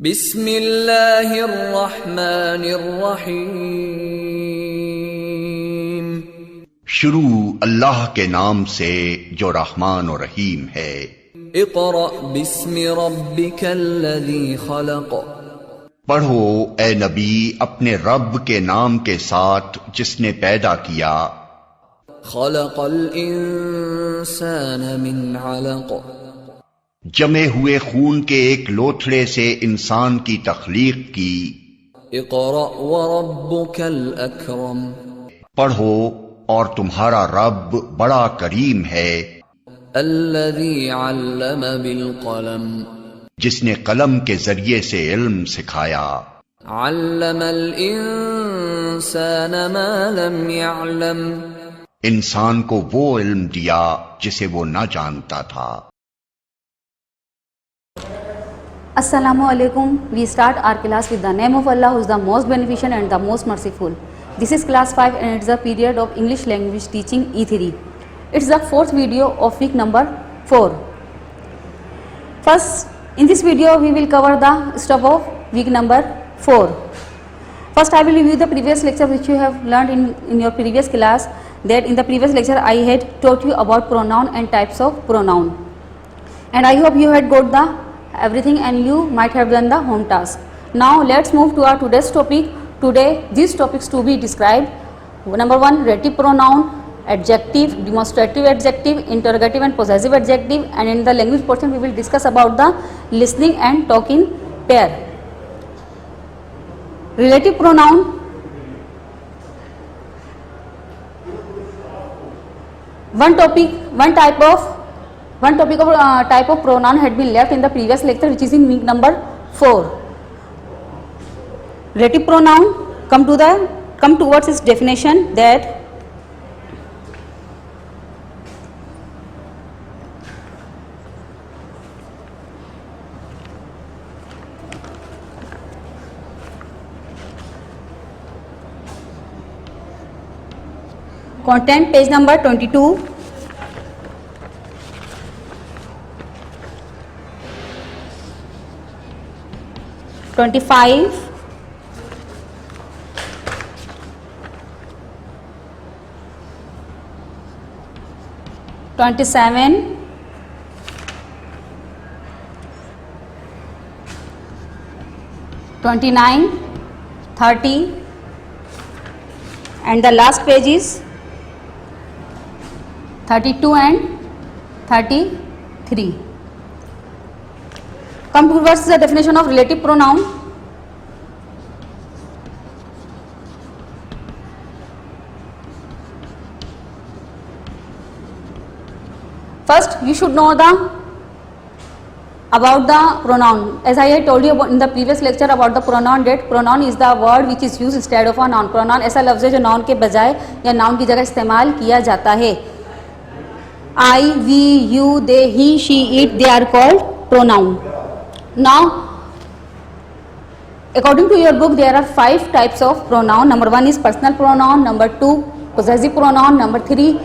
बिस्मिल्लाहिर्रहमानिर्रहीम। शुरू अल्लाह के नाम से जो रहमान और रहीम है। इक़रा बिस्मि रब्बिकल्लज़ी खलक़। पढ़ो ए नबी अपने रब के नाम के साथ जिसने पैदा किया। खलक़ल इंसान मिन अलक़। जमे हुए खून के एक लोथड़े से इंसान की तख्लीक की। इक़रा व रब्बुकल अकरम। पढ़ो और तुम्हारा रब बड़ा करीम है। अल्लज़ी अल्लम बिल क़लम। जिसने कलम के जरिए से इल्म सिखाया। अल्लमल इंसान मा लम यअलम। इंसान को वो इल्म दिया जिसे वो न जानता था। Assalamu alaikum. We start our class with the name of Allah, who is the most beneficent and the most merciful. This is class 5 and it's the period of English language teaching E3. It's the fourth video of week number 4. First, in this video we will cover the stuff of week number 4. First, I will review the previous lecture which you have learned in your previous class. That in the previous lecture I had taught you about pronoun and types of pronoun. And I hope you had got the everything and you might have done the home task. Now let's move to our today's topic. Today these topics to be described. Number 1, relative pronoun, adjective, demonstrative adjective, interrogative and possessive adjective, and in the language portion we will discuss about the listening and talking pair. Relative pronoun. One type of pronoun had been left in the previous lecture, which is in week number 4. Relative pronoun. Come towards its definition. That content, page number 22. 25, 27, 29, 30, and the last page is 32 and 33. Come towards the definition of relative pronoun. First, you should know about the pronoun. As I had told you in the previous lecture about the pronoun, that pronoun is the word which is used instead of a noun. Pronoun ऐसा लफ्ज़ है जो noun के बजाय या noun की जगह इस्तेमाल किया जाता है. I, we, you, they, he, she, it, they are called pronoun. Now, according to your book, there are 5 types of pronoun. Number 1 is personal pronoun. Number 2, possessive pronoun. Number 3,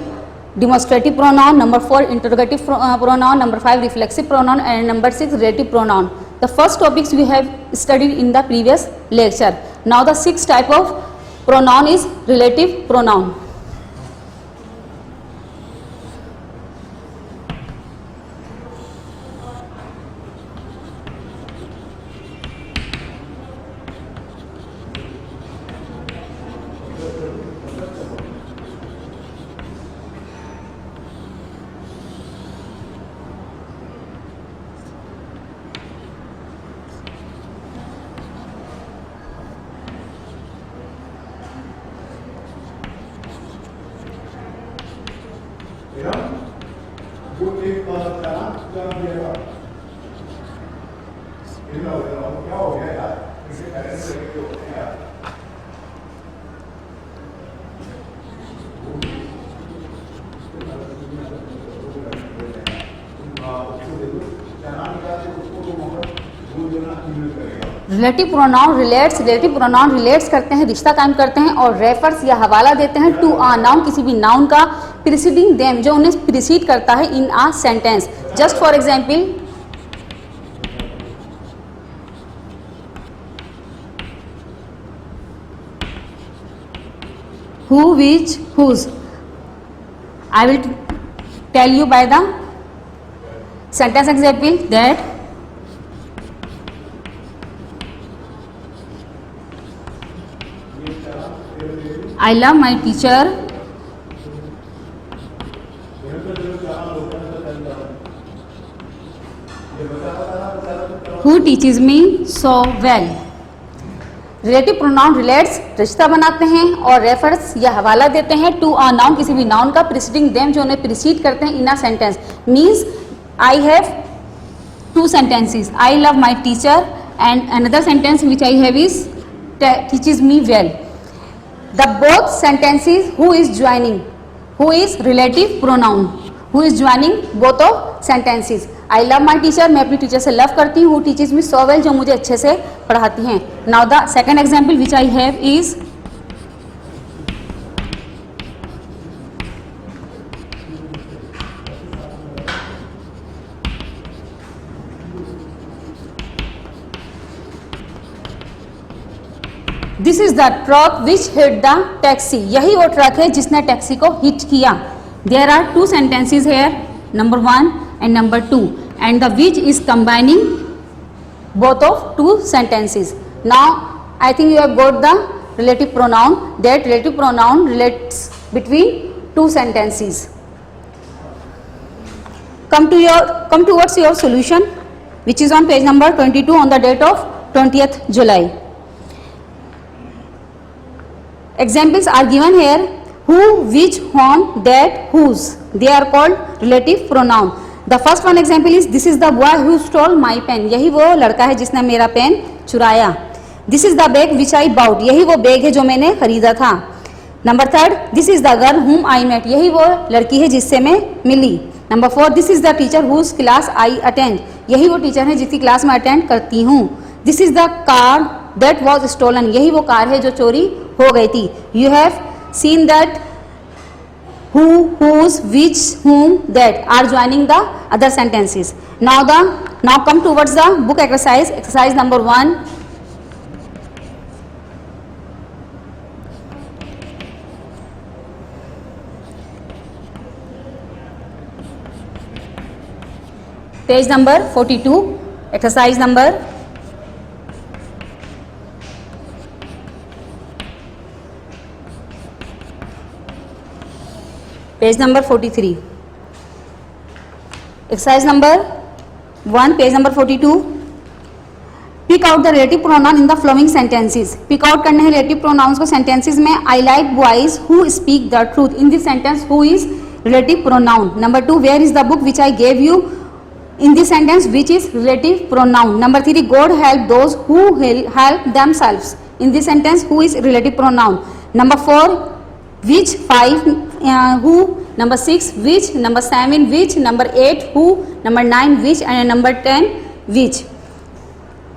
demonstrative pronoun. Number 4, interrogative pronoun. Number 5, reflexive pronoun. And number 6, relative pronoun. The first topics we have studied in the previous lecture. Now, the 6th type of pronoun is relative pronoun. Relative pronoun relates करते हैं, रिश्ता कायम करते हैं और refers या हवाला देते हैं टू अ नाउन, किसी भी नाउन का, प्रीसीडिंग देम, जो उन्हें प्रीसीड करता है in a sentence. Just for example, who, which, whose. I will tell you by the sentence example that I love my teacher who teaches me so well. Relative pronoun relates रिश्ता बनाते हैं और refers या हवाला देते हैं to a noun, किसी भी नाउन का, प्रीसीडिंग देम, जो उन्हें प्रीसीड करते हैं in a sentence. Means I have two sentences. I love my teacher, and another sentence which I have is teaches me well. The both sentences who is joining, who is relative pronoun, who is joining both of sentences. I love my teacher, मैं अपनी teacher से love करती हूँ. Who teaches me so well, जो मुझे अच्छे से पढ़ाती हैं. Now the second example which I have is this is the truck which hit the taxi. यही वो ट्रक है जिसने टैक्सी को हिट किया. There are two sentences here, number 1 and number 2, and the which is combining both of two sentences. Now I think you have got the relative pronoun. That relative pronoun relates between two sentences. Come towards your solution, which is on page number 22 on the date of 20th July. Examples are given here. Who, which, whom, that, whose. They are called relative pronoun. The first one example is this is the boy who stole my pen. यही वो लड़का है जिसने मेरा pen चुराया. This is the bag which I bought. यही वो bag है जो मैंने खरीदा था. Number 3, this is the girl whom I met. यही वो लड़की है जिससे मैं मिली. Number 4, this is the teacher whose class I attend. यही वो टीचर है जिसकी क्लास में अटेंड करती हूँ. This is the car that was stolen. यही वो कार है जो चोरी हो गई थी. You have seen that who, whose, which, whom, that are joining the other sentences. Now come towards the book exercise. Exercise number 1. Page number 42. Exercise number page number 43. Exercise number 1, page number 42. Pick out the relative pronoun in the following sentences. Pick out करने हैं relative pronouns को sentences में. I like boys who speak the truth. In this sentence, who is relative pronoun. Number 2, where is the book which I gave you. In this sentence, which is relative pronoun. Number 3, God help those who help themselves. In this sentence, who is relative pronoun. Number 4, which. 5, who. Number 6, which. Number 7, which. Number 8, who. Number 9, which. And number 10, which.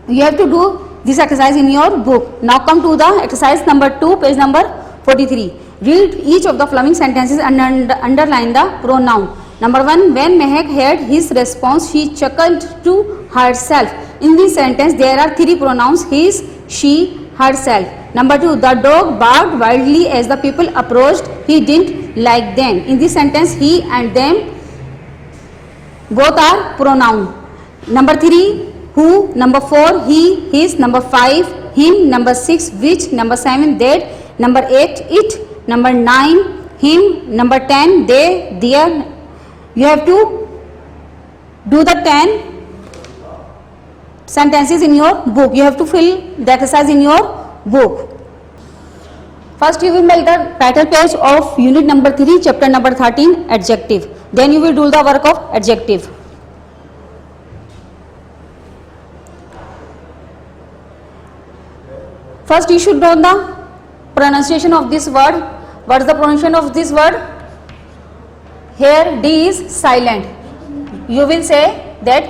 You have to do this exercise in your book. Now come to the exercise number 2, page number 43. Read each of the following sentences and underline the pronoun. Number 1, when Mehak heard his response, she chuckled to herself. In this sentence, there are 3 pronouns: his, she, herself. Number 2, the dog barked wildly as the people approached. He didn't like them. In this sentence, he and them both are pronoun. Number 3, who. Number 4, he, his. Number 5, him. Number 6, which. Number 7, that. Number 8, it. Number 9, him. Number 10, they, their. You have to do the 10 sentences in your book. You have to fill the exercise in your book. First you will make the title page of unit number 3, chapter number 13, adjective. Then you will do the work of adjective. First you should know the pronunciation of this word. What is the pronunciation of this word? Here D is silent. You will say that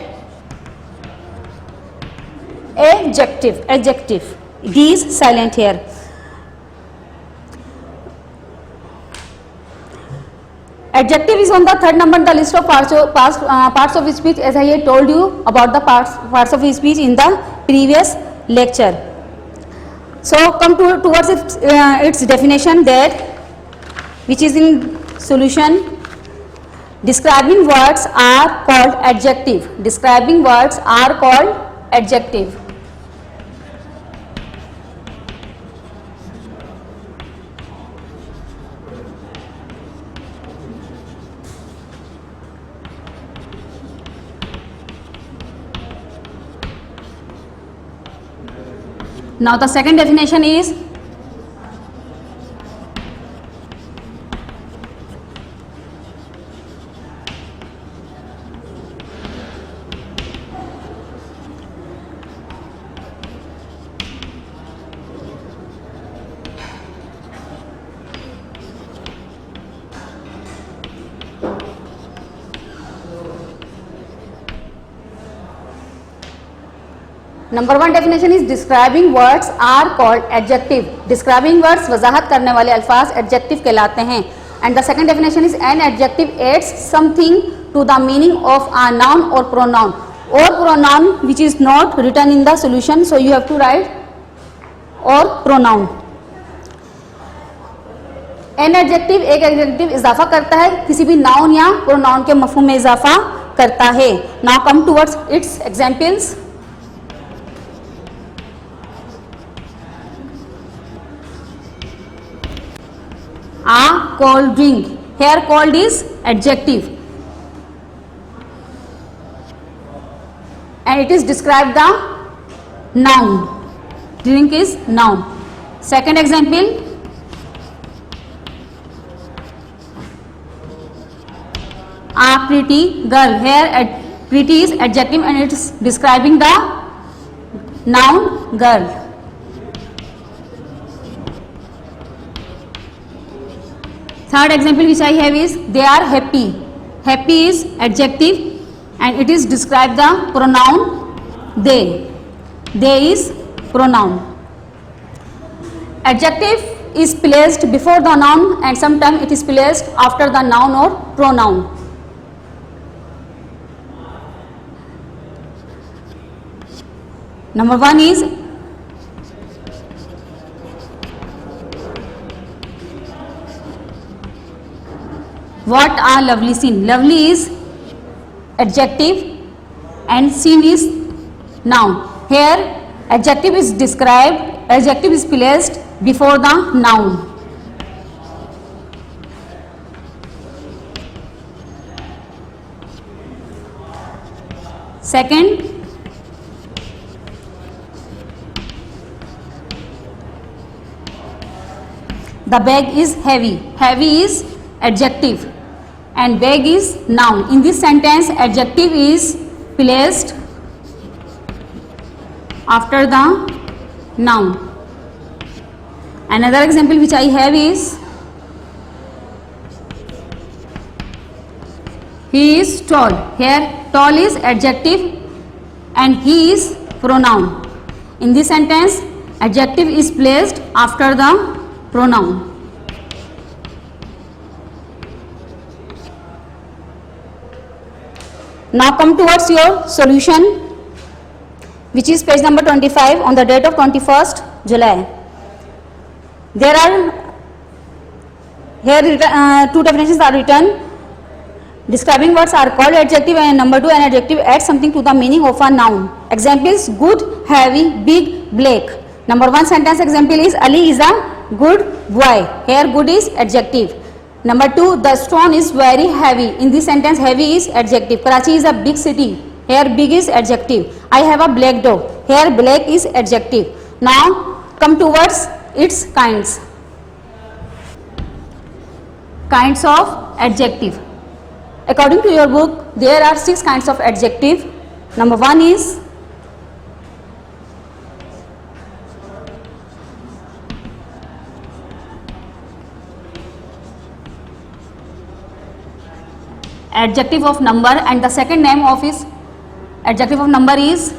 adjective. Adjective. D is silent here. Adjective is on the 3rd number in the list of parts of speech, as I had told you about the parts of speech in the previous lecture. So come towards its definition, that which is in solution. Describing words are called adjective. Describing words are called adjective. Now the second definition is number 1 definition is describing words are called adjective. Describing words वजाहत करने वाले अल्फाज adjective कहलाते हैं. And the second definition is an adjective adds something to the meaning of a noun or pronoun, or pronoun which is not written in the solution, so you have to write or pronoun. An adjective एक adjective इजाफा करता है, किसी भी noun या pronoun के मफहूम में इजाफा करता है. Now come towards it's examples. A cold drink. Here cold is adjective and it is described the noun. Drink is noun. Second example, a pretty girl. Here pretty is adjective and it is describing the noun girl. Third example which I have is they are happy. Happy is adjective and it is describe the pronoun they. They is pronoun. Adjective is placed before the noun and sometimes it is placed after the noun or pronoun. Number 1 is what a lovely scene. Lovely is adjective and scene is noun. Here adjective is described, adjective is placed before the noun. Second, the bag is heavy. Heavy is adjective and bag is noun. In this sentence adjective is placed after the noun. Another example which I have is he is tall. Here tall is adjective and he is pronoun. In this sentence adjective is placed after the pronoun. Now come towards your solution, which is page number 25 on the date of 21st July. There are here two definitions are written. Describing words are called adjective and number 2 an adjective adds something to the meaning of a noun. Examples: good, heavy, big, black. Number 1 sentence example is Ali is a good boy. Here good is adjective. Number 2, the stone is very heavy. In this sentence heavy is adjective. Karachi is a big city. Here big is adjective. I have a black dog. Here black is adjective. Now come towards its kinds. Kinds of adjective. According to your book there are 6 kinds of adjective. Number 1 is adjective of number and the second name of his adjective of number is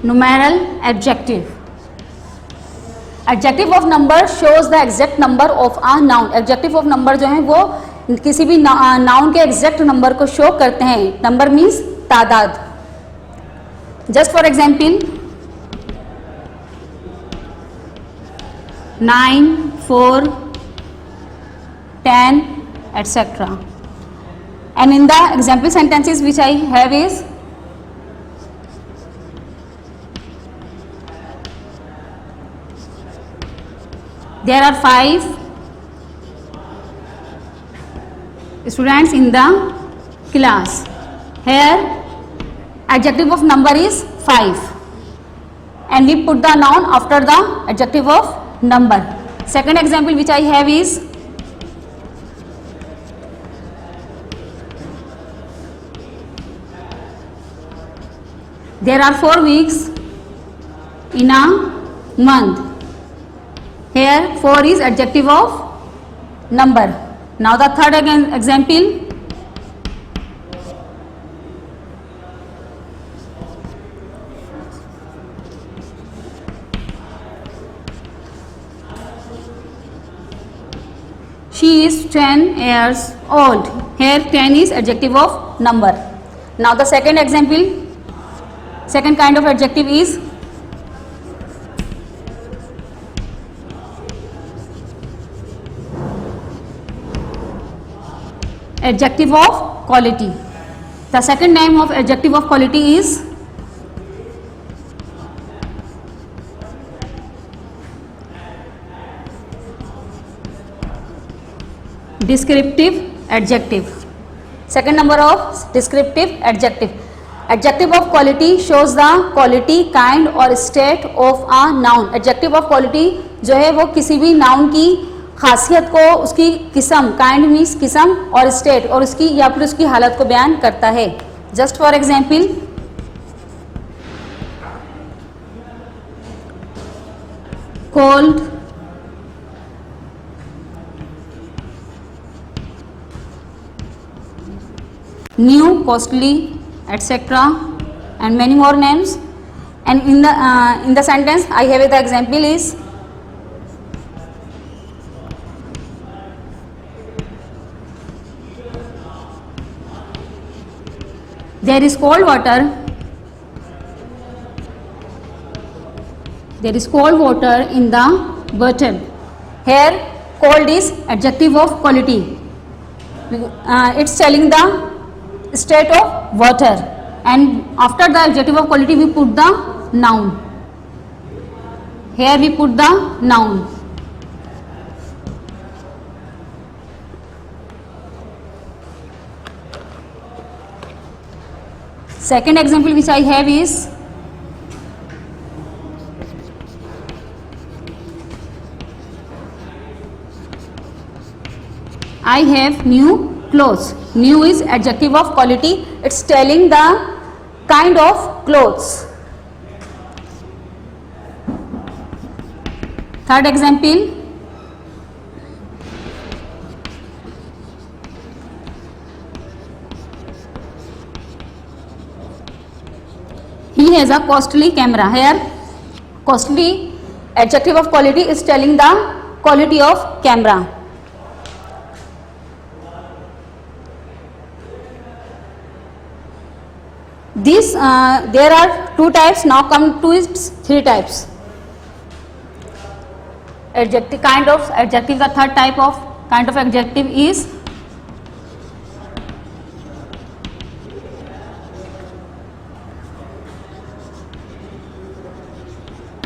numeral adjective. Adjective of number shows the exact number of a noun. Adjective of number जो है वो किसी भी noun के exact number को show करते हैं. Number means तादाद. Just for example, 9, 4, 10, etc. And in the example sentences which I have is, there are 5 students in the class. Here adjective of number is 5 and we put the noun after the adjective of number. Second example which I have is, there are 4 weeks in a month. Here 4 is adjective of number. Now the third example, she is 10 years old. Here 10 is adjective of number. Now the second example, second kind of adjective is adjective of quality. The second name of adjective of quality is descriptive adjective. Second number of descriptive adjective. Adjective of quality shows the quality, kind और state of a noun. Adjective of quality जो है वो किसी भी noun की खासियत को, उसकी किस्म, kind मीन्स किस्म और state और उसकी या फिर उसकी हालत को बयान करता है. Just for example, cold, new, costly, etc. and many more names. And in the sentence I have the example is, there is cold water. There is cold water in the bottle. Here cold is adjective of quality. It's telling the state of water, and after the adjective of quality we put the noun. Here we put the noun. Second example which I have is, I have new clothes. New is adjective of quality. It's telling the kind of clothes. Third example, he has a costly camera. Here costly adjective of quality is telling the quality of camera. This there are 2 types. Now come to its 3 types. Adjective, kind of adjective. The third type of kind of adjective is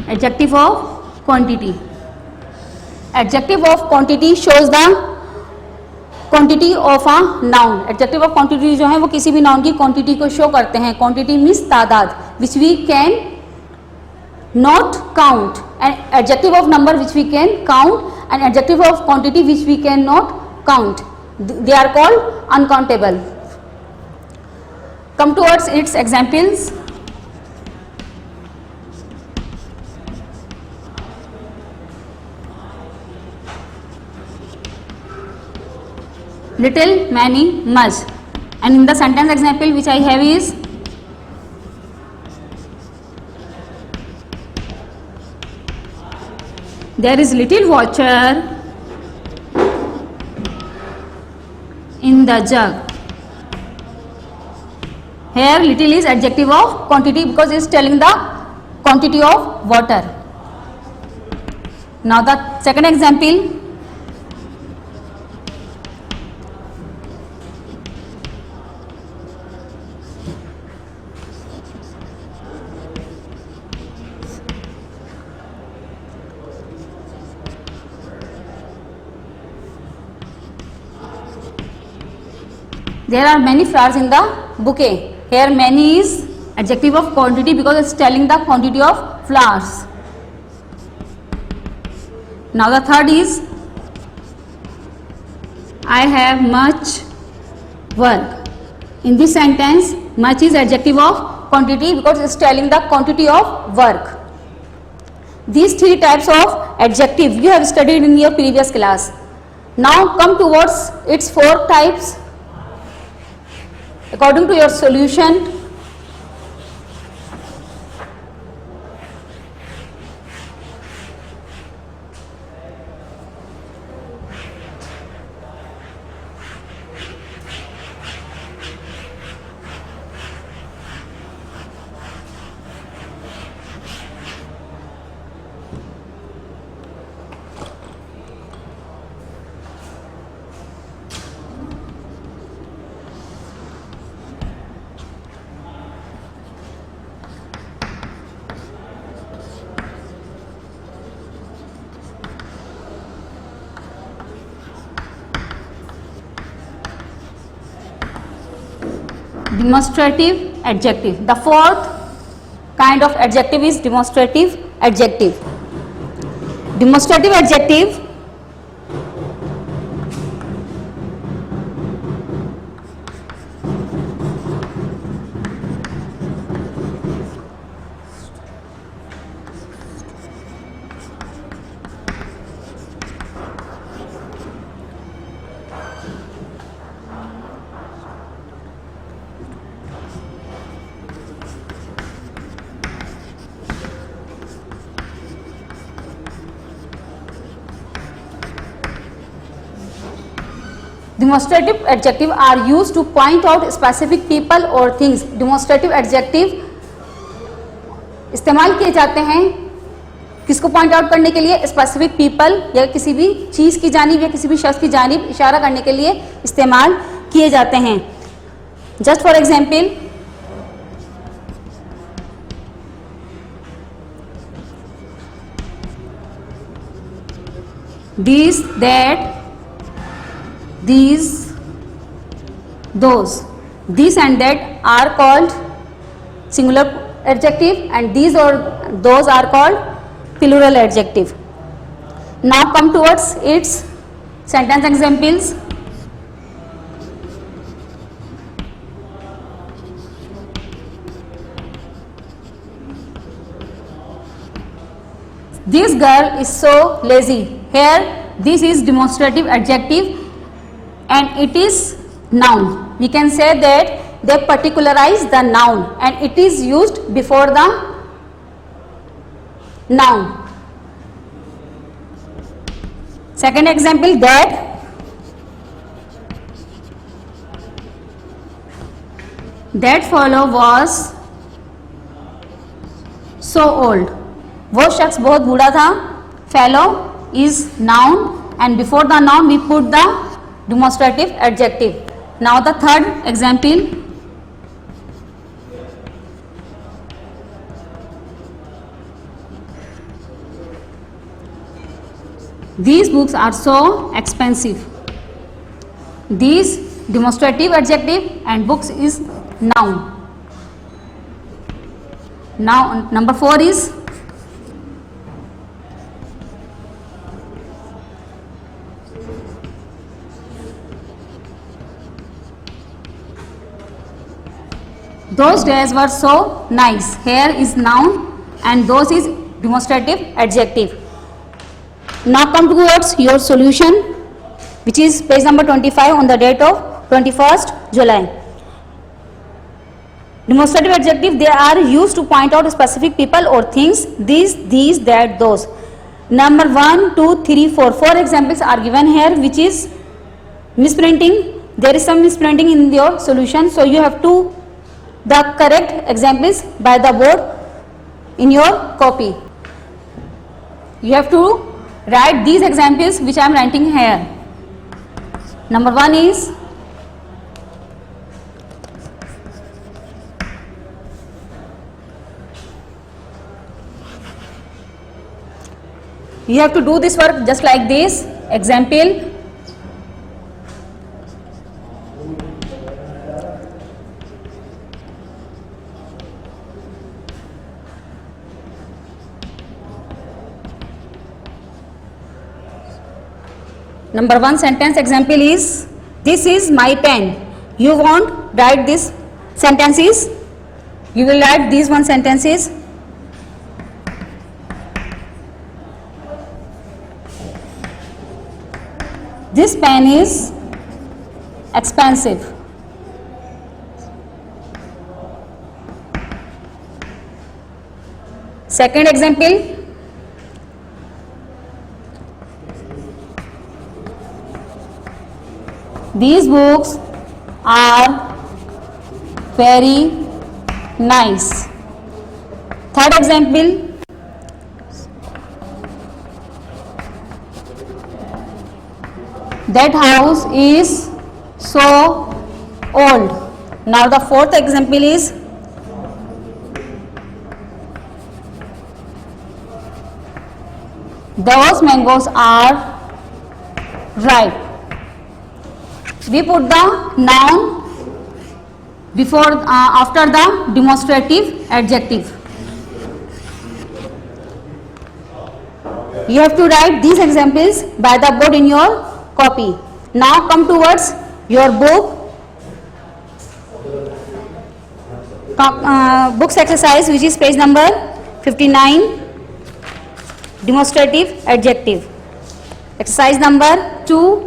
adjective of quantity. Adjective of quantity shows the quantity of a noun. Adjective of quantity जो है वो किसी भी noun की quantity को show करते हैं. Quantity means तादाद, which we can not count. And adjective of number which we can count, and adjective of quantity which we can not count. They are called uncountable. Come towards its examples. Little, many, much. And in the sentence example which I have is, there is little water in the jug. Here little is adjective of quantity because it is telling the quantity of water. Now the second example. There are many flowers in the bouquet. Here many is adjective of quantity because it's telling the quantity of flowers. Now the third is I have much work. In this sentence much is adjective of quantity because it's telling the quantity of work. These three types of adjective you have studied in your previous class. Now come towards its four types. According to your solution, demonstrative adjective. The fourth kind of adjective is demonstrative adjective. Demonstrative adjective Demonstrative adjective are used to point out specific people or things. Demonstrative adjective इस्तेमाल किए जाते हैं किसको point out करने के लिए? Specific people या किसी भी चीज की जानिब या किसी भी शख्स की जानिब इशारा करने के लिए इस्तेमाल किए जाते हैं. Just for example, these, that, these, those. This and that are called singular adjective and these or those are called plural adjective. Now come towards its sentence examples. This girl is so lazy. Here this is demonstrative adjective and it is noun. We can say that they particularize the noun and it is used before the noun. Second example, that fellow was so old. वो शख्स बहुत बूढ़ा था. Fellow is noun and before the noun we put the demonstrative adjective. Now the third example, these books are so expensive. These demonstrative adjective and books is noun. Now number 4 is those days were so nice. Here is noun and those is demonstrative adjective. Now come towards your solution, which is page number 25 on the date of 21st July. Demonstrative adjective, they are used to point out specific people or things. These, that, those. Number 1, 2, 3, 4. 4 examples are given here, which is misprinting. There is some misprinting in your solution, so you have to the correct examples by the board in your copy. You have to write these examples which I am writing here. Number 1 is you have to do this work just like this. Example, number 1 sentence example is, this is my pen. You won't write this sentences, you will write these one sentences. This pen is expensive. Second example, these books are very nice. Third example, that house is so old. Now the fourth example is, those mangoes are ripe. We put the noun before after the demonstrative adjective. You have to write these examples by the board in your copy. Now come towards your book. Books exercise, which is page number 59, demonstrative adjective. Exercise number 2.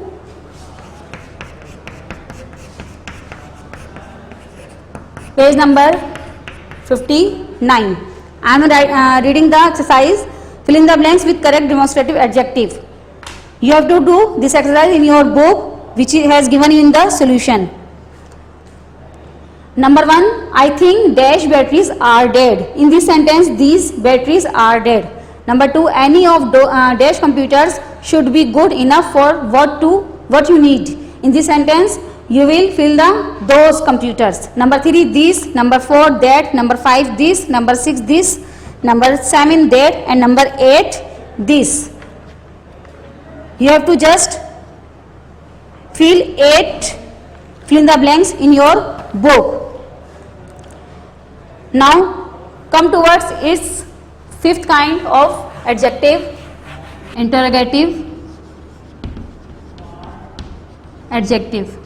Page number 59. I am reading the exercise. Fill in the blanks with correct demonstrative adjective. You have to do this exercise in your book, which has given you in the solution. Number 1, I think dash batteries are dead. In this sentence, these batteries are dead. Number 2, any of dash computers should be good enough for what you need. In this sentence, you will fill the those computers. Number 3, this. Number 4, that. Number 5, this. Number 6, this. Number 7, that. And number 8, this. You have to just fill in the blanks in your book. Now come towards its fifth kind of adjective, interrogative adjective.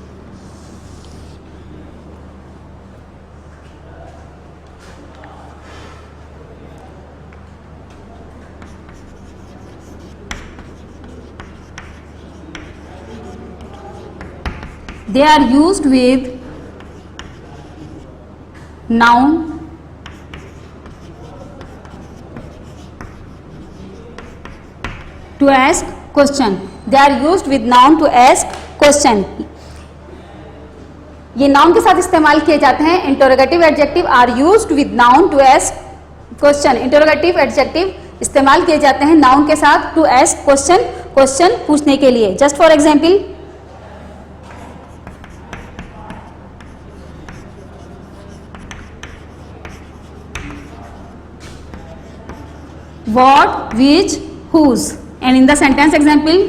They are used with noun to ask question. They are used with noun to ask question. ये noun के साथ इस्तेमाल किए जाते हैं. Interrogative adjective are used with noun to ask question. Interrogative adjective इस्तेमाल किए जाते हैं नाउन के साथ टू आस्क क्वेश्चन, क्वेश्चन पूछने के लिए. Just for example, what, which, whose. And in the sentence example,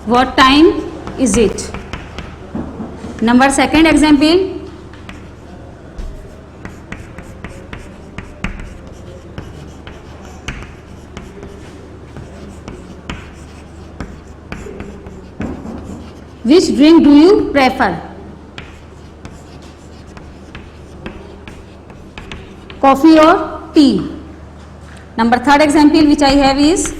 what time is it? Number second example, which drink do you prefer? Coffee or tea? Number third example which I have is,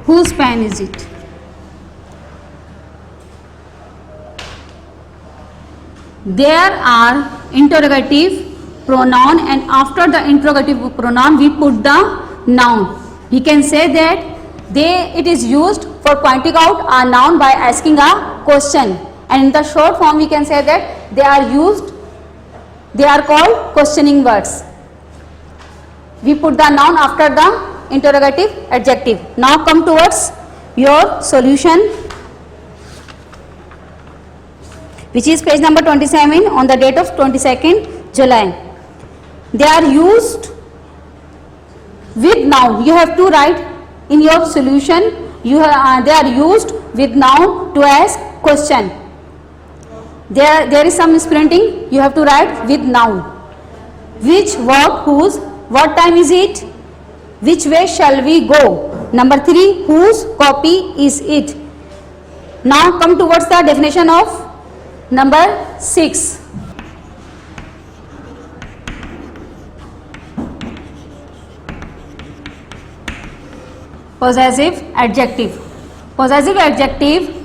whose pen is it? There are interrogative pronoun, and after the interrogative pronoun we put the noun. We can say that it is used for pointing out a noun by asking a question, and in the short form we can say that they are called questioning words. We put the noun after the interrogative adjective. Now come towards your solution, which is page number 27 on the date of 22nd July. They are used with noun. You have to write in your solution, they are used with noun to ask question. There is some sprinting. You have to write with noun. Which, what, whose, what time is it, which way shall we go. Number 3, whose copy is it. Now come towards the definition of number 6. Possessive adjective. Possessive adjective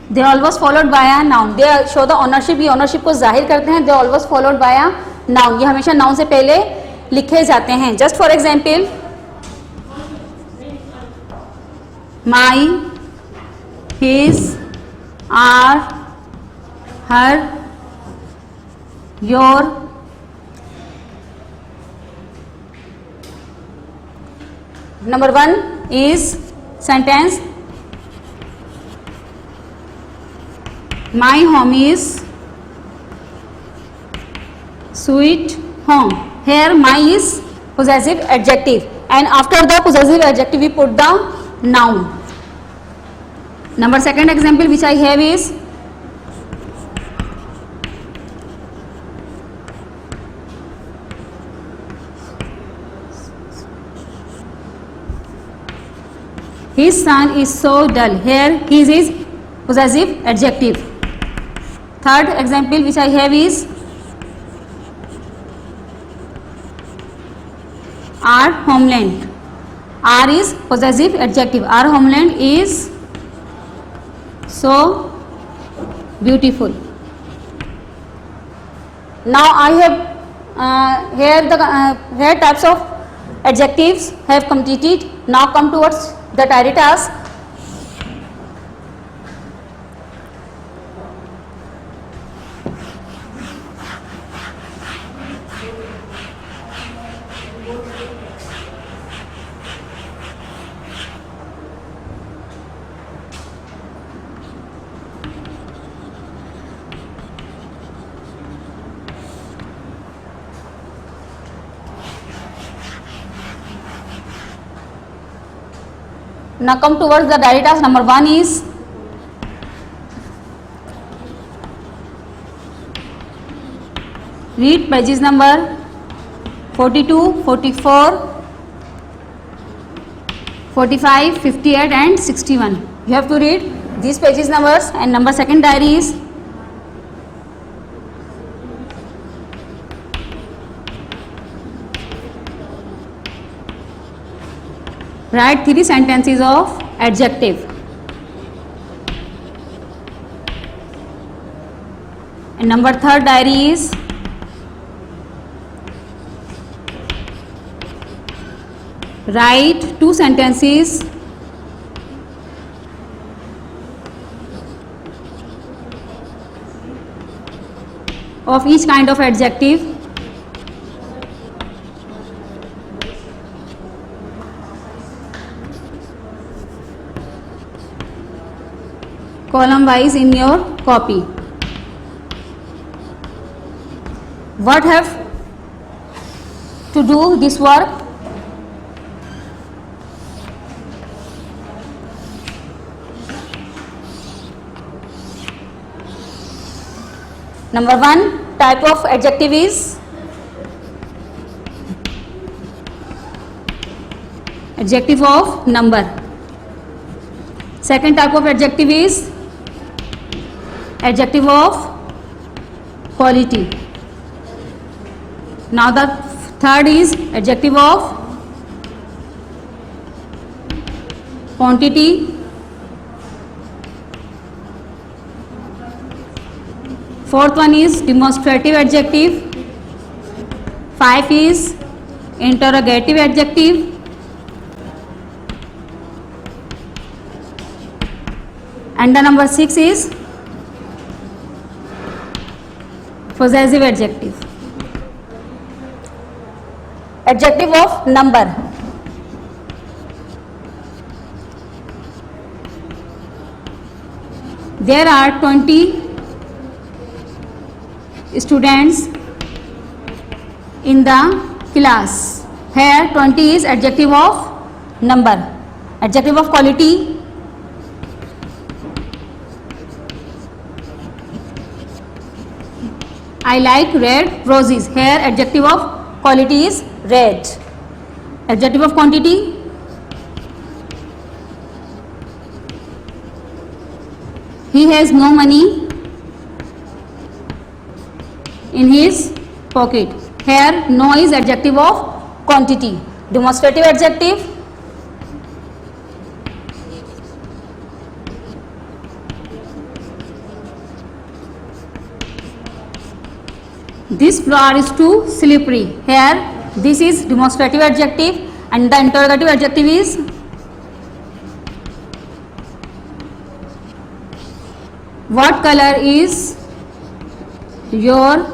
they always followed by a noun. They show the ownership. ये ownership को जाहिर करते हैं. They always followed by a noun. ये हमेशा noun से पहले लिखे जाते हैं. Just for example, my, his, our, her, your. Number 1 is sentence. My home is sweet home. Here my is possessive adjective, and after the possessive adjective we put the noun. Number 2nd example which I have is his son is so dull. Here his is possessive adjective. 3rd example which I have is our homeland. Our is possessive adjective. Our homeland is so beautiful. Now I have here types of adjectives have completed. Now come towards the diary task. Now come towards the diary task. Number 1 is read pages number 42, 44, 45, 58 and 61. You have to read these pages numbers. And number 2nd diary is write 3 sentences of adjective. And number 3rd diary is write 2 sentences of each kind of adjective. Column wise in your copy. What have to do this work? Number 1 type of adjective is adjective of number. Second type of adjective is adjective of quality. Now the Third is adjective of quantity. Fourth one is demonstrative adjective. 5 is interrogative adjective. And the number 6 is possessive adjective. Adjective of number. There are 20 students in the class. Here 20 is adjective of number. Adjective of quality. I like red roses. Here adjective of quality is red. Adjective of quantity. He has no money in his pocket. Here no is adjective of quantity. Demonstrative adjective. This flower is too slippery. Here this is demonstrative adjective and the interrogative adjective is what color is your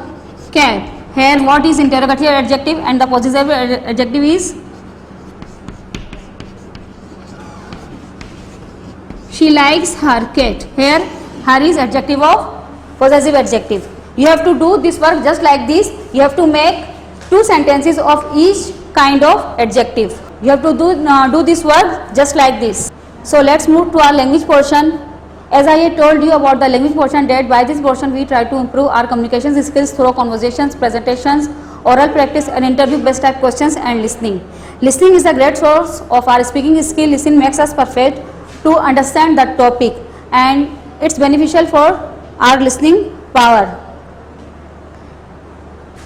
cat. Here what is interrogative adjective and the possessive adjective is she likes her cat. Here her is adjective of possessive adjective. You have to do this work just like this. You have to make 2 sentences of each kind of adjective. You have to do this work just like this. So let's move to our language portion. As I had told you about the language portion, that by this portion we try to improve our communication skills through conversations, presentations, oral practice and interview based type questions and listening. Listening is a great source of our speaking skill. Listening makes us perfect to understand the topic and it's beneficial for our listening power.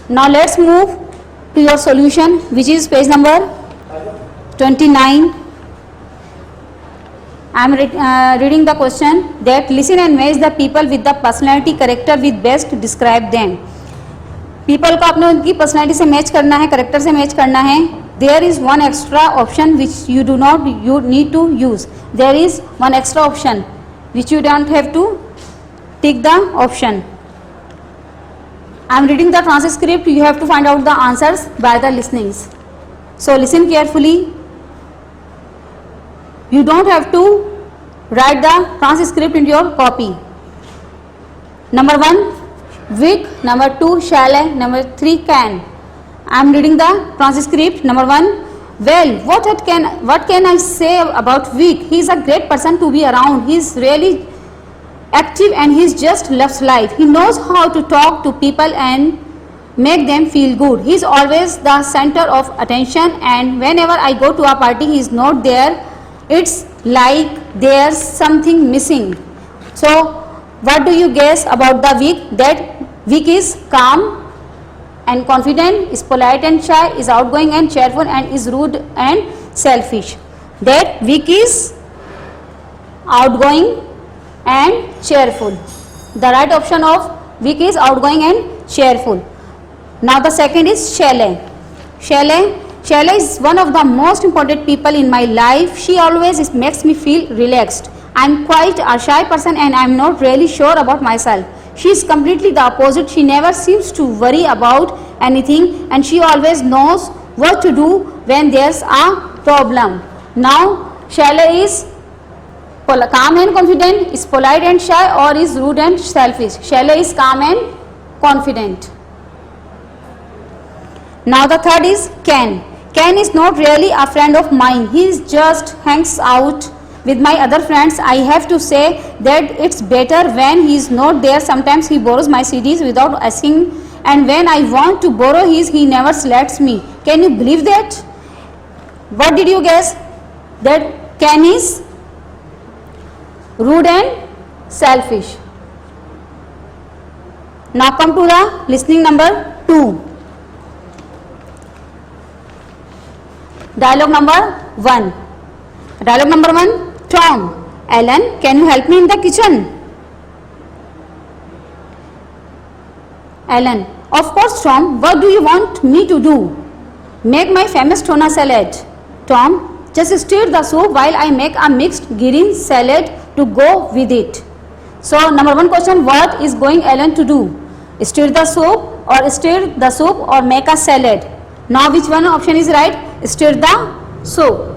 Now let's move to your solution, which is page number 29. I am reading the question that listen and match the people with the personality character with best describe them. People को आपने उनकी personality से match करना है, character से match करना है. There is one extra option which you need to use. There is one extra option which you don't have to tick the option. I am reading the transcript. You have to find out the answers by the listenings. So listen carefully. You don't have to write the transcript in your copy. Number 1, weak. Number 2, shall. Number 3, can. I am reading the transcript. Number 1, well, what can I say about weak? He is a great person to be around. He is really active and he just loves life. He knows how to talk to people and make them feel good. He is always the center of attention and whenever I go to a party he is not there. It's like there's something missing. So what do you guess about the weak? That weak is calm and confident, is polite and shy, is outgoing and cheerful and is rude and selfish. That weak is outgoing and cheerful. The right option of weak is outgoing and cheerful. Now the second is shall. Shall is one of the most important people in my life. She always makes me feel relaxed. I am quite a shy person and I am not really sure about myself. She is completely the opposite. She never seems to worry about anything and she always knows what to do when there's a problem. Now shall is calm and confident, is polite and shy, or is rude and selfish. Shall is calm and confident. Now the third is can. Can is not really a friend of mine. He just hangs out with my other friends. I have to say that it's better when he is not there. Sometimes he borrows my CDs without asking and when I want to borrow his, he never lets me. Can you believe that? What did you guess? That can is rude and selfish. Now come to the listening number 2. Dialogue number 1. Dialogue number 1. Tom, Ellen, can you help me in the kitchen? Ellen, of course Tom, what do you want me to do? Make my famous tuna salad. Tom, just stir the soup while I make a mixed green salad to go with it. So number 1 question, what is going Ellen to do? Stir the soup or make a salad? Now which one option is right? Stir the soup.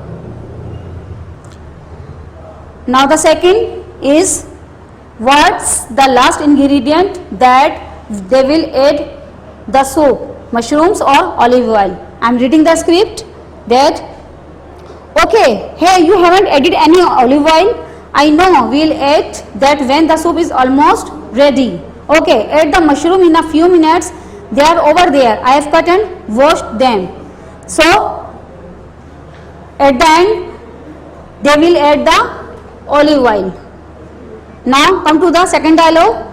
Now the second is, what's the last ingredient that they will add the soup? Mushrooms or olive oil? I am reading the script. That okay, hey, you haven't added any olive oil. I know, we'll add that when the soup is almost ready. Okay, add the mushroom in a few minutes. They are over there. I have cut and washed them. So at the end they will add the olive oil. Now come to the second dialogue.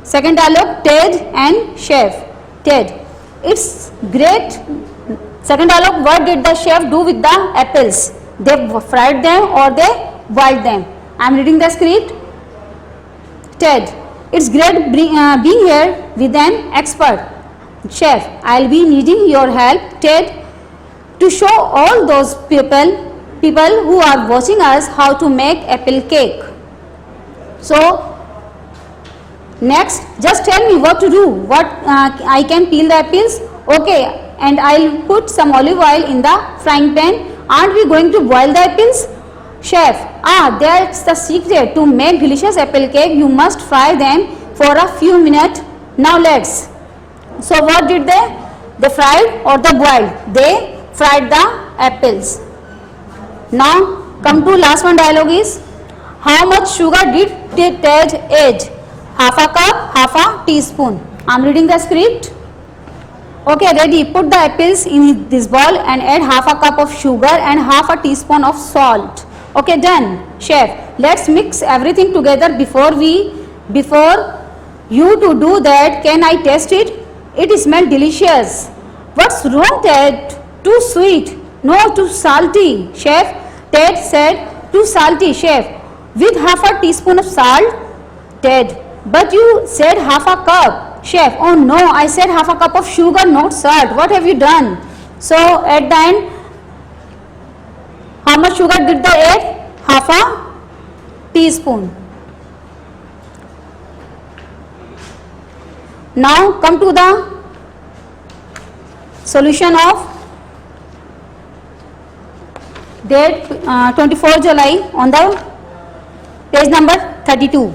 Second dialogue, Ted and chef. Ted, it's great. Second dialogue, what did the chef do with the apples? They fried them or they boiled them? I am reading the script. Ted, it's great being here with an expert. Chef, I'll be needing your help, Ted, to show all those people who are watching us how to make apple cake. So next, just tell me what to do. What I can peel the apples? Okay, and I'll put some olive oil in the frying pan. Aren't we going to boil the apples? Chef, that's the secret. To make delicious apple cake, you must fry them for a few minutes. Now let's. So what did they? They fried or they boiled? They fried the apples. Now come to last one dialogue is, how much sugar did Ted add? Half a cup, half a teaspoon. I am reading the script. Okay, ready. Put the apples in this bowl and add half a cup of sugar and half a teaspoon of salt. Okay, done. Chef, let's mix everything together before you to do that. Can I taste it? It smells delicious. What's wrong, Ted? Too sweet. No, too salty. Chef, Ted said, too salty, chef. With half a teaspoon of salt? Ted, but you said half a cup. Chef, oh no, I said half a cup of sugar, not salt. What have you done? So at the end, how much sugar did they add? Half a teaspoon. Now come to the solution of date 24 July on the page number 32,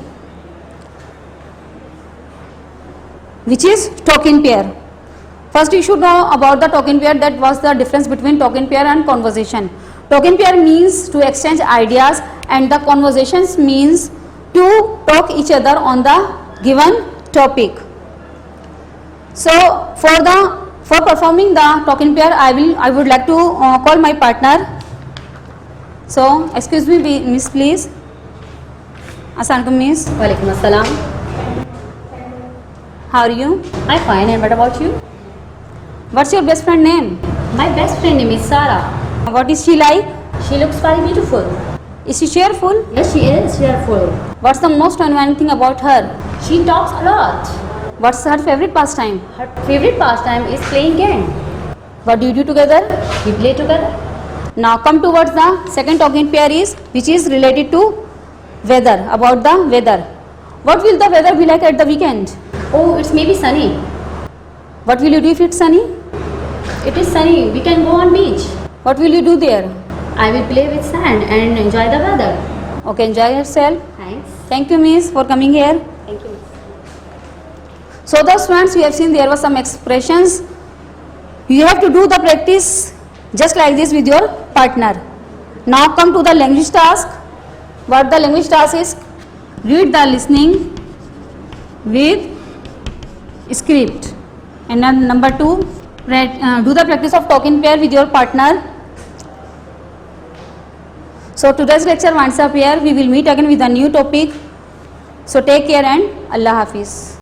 which is token pair. First you should know about the token pair, that was the difference between token pair and conversation. Token pair means to exchange ideas and the conversations means to talk each other on the given topic. So for performing the token pair, I would like to call my partner. So excuse me, miss, please. Assalamualaikum, miss. Walaikum assalam. How are you? I'm fine, and what about you? What's your best friend name? My best friend name is Sarah. What is she like? She looks very beautiful. Is she cheerful? Yes, she is cheerful. What's the most annoying thing about her? She talks a lot. What's her favorite pastime? Her favorite pastime is playing game. What do you do together? We play together. Now come towards the second token pair is, which is related to weather, about the weather. What will the weather be like at the weekend? Oh, it's maybe sunny. What will you do if it's sunny? It is sunny. We can go on beach. What will you do there? I will play with sand and enjoy the weather. Okay, enjoy yourself. Thanks. Thank you, miss, for coming here. Thank you. So the students, we have seen there were some expressions. You have to do the practice just like this with your partner. Now come to the language task. What the language task is? Read the listening with script. And then number 2, do the practice of talking pair with your partner. So today's lecture winds up here. We will meet again with a new topic. So take care and Allah Hafiz.